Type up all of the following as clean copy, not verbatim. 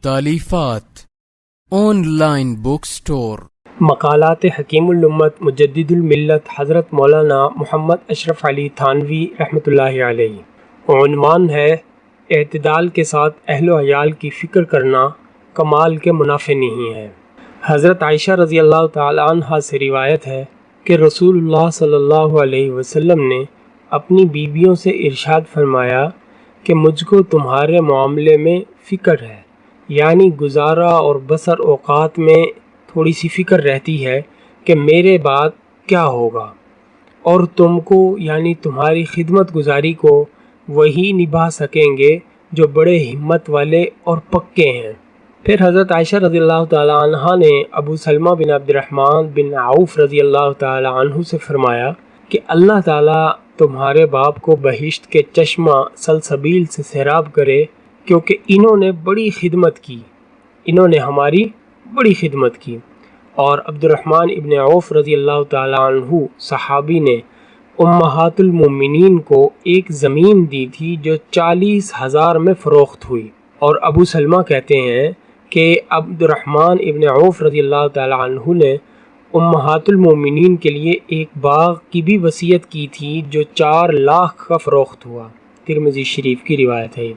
तालीफात online book store. मकालात हकीम उल-उम्मत मुजद्दिदुल मिल्लत हज़रत मौलाना मोहम्मद अशरफ अली थानवी रहमतुल्लाहि अलैहि। उन्वान है एतदाल के साथ अहल व अयाल की फ़िक्र करना कमाल के मुनाफे नहीं है। हज़रत आयशा रज़ी अल्लाह तआला अन्हा से रिवायत है कि रसूलुल्लाह सल्लल्लाहु अलैहि वसल्लम ने अपनी बीवियों से इरशाद फरमाया कि मुझको तुम्हारे मामले में फ़िक्र है, यानी गुजारा और बसर औकात में थोड़ी सी फ़िक्र रहती है कि मेरे बाद क्या होगा, और तुमको यानी तुम्हारी खिदमत गुजारी को वही निभा सकेंगे जो बड़े हिम्मत वाले और पक्के हैं। फिर हज़रत आयशा रज़ियल्लाहु ताला अन्हा ने अबू सलमा बिन अब्दुर्रहमान बिन औफ रज़ियल्लाहु ताला अन्हु से फरमाया कि अल्लाह ताला तुम्हारे बाप को बहिश्त के चश्मा सलसबील से सैराब करे, क्योंकि इन्होंने बड़ी खिदमत की, इन्होंने हमारी बड़ी खिदमत की। और अब्दुर्रहमान इब्न औफ रज़ियल्लाहु ताला अन्हु सहाबी ने उम्महातुल मोमिनीन को एक ज़मीन दी थी जो 40,000 में फ़रोख्त हुई। और अबू सलमा कहते हैं कि अब्दुर्रहमान इब्न औफ रज़ियल्लाहु ताला अन्हु ने उम्महातुल मोमिनीन के लिए एक बाग की भी वसीयत की थी जो 4 लाख का फ़रोख्त हुआ। तिरमिज़ी शरीफ की रिवायत है।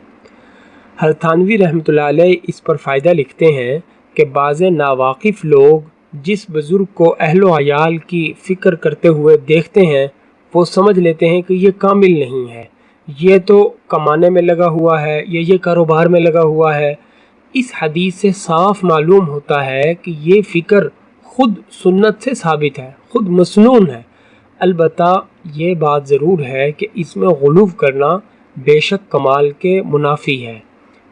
हज़रत थानवी रहमतुल्लाह अलैह इस पर फ़ायदा लिखते हैं कि बाज़ नावाकिफ़ लोग जिस बुज़ुर्ग को अहल व अयाल की फ़िक्र करते हुए देखते हैं वो समझ लेते हैं कि ये कामिल नहीं है, ये तो कमाने में लगा हुआ है, ये कारोबार में लगा हुआ है। इस हदीस से साफ मालूम होता है कि ये फ़िक्र ख़ुद सुन्नत से साबित है, ख़ुद मसनून है। अलबत्ता ये बात ज़रूर है कि इसमें गुलूव करना बेशक कमाल के मुनाफी है,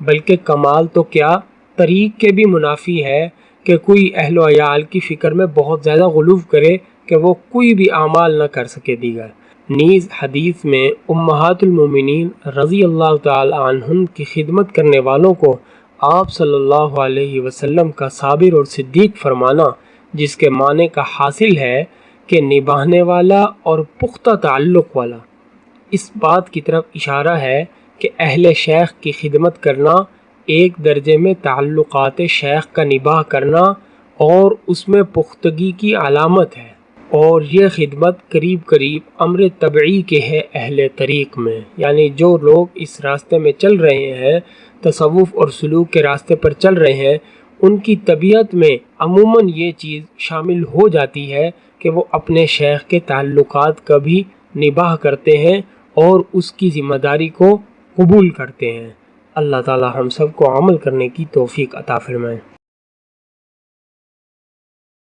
बल्कि कमाल तो क्या तरीक़ के भी मुनाफी है कि कोई अहल व अयाल की फ़िक्र में बहुत ज़्यादा गुलूव करे कि वो कोई भी आमाल न कर सके दीगर। नीज़ हदीस में उम्महातुल मोमिनीन रज़ी अल्लाह तआला अन्हुन की खिदमत करने वालों को आप सल्लल्लाहु अलैहि वसल्लम का साबिर और सिद्दीक़ फरमाना, जिसके माने का हासिल है कि निभाने वाला और पुख्ता ताल्लुक़ वाला। इस बात की तरफ इशारा है कि अहले शेख की खिदमत करना एक दर्जे में ताल्लुक़ात शेख का निबाह करना और उसमें पुख्तगी की अलामत है, और ये खिदमत करीब करीब अम्र तबई के है अहले तरीक़ में, यानी जो लोग इस रास्ते में चल रहे हैं, तसव्वुफ़ और सुलूक के रास्ते पर चल रहे हैं, उनकी तबीयत में अमूमन ये चीज़ शामिल हो जाती है कि वो अपने शेख के ताल्लुकात का भी निबाह करते हैं और उसकी ज़िम्मेदारी को कबूल करते हैं। अल्लाह ताला हम सब को अमल करने की तौफ़ीक़ अता फ़रमाए।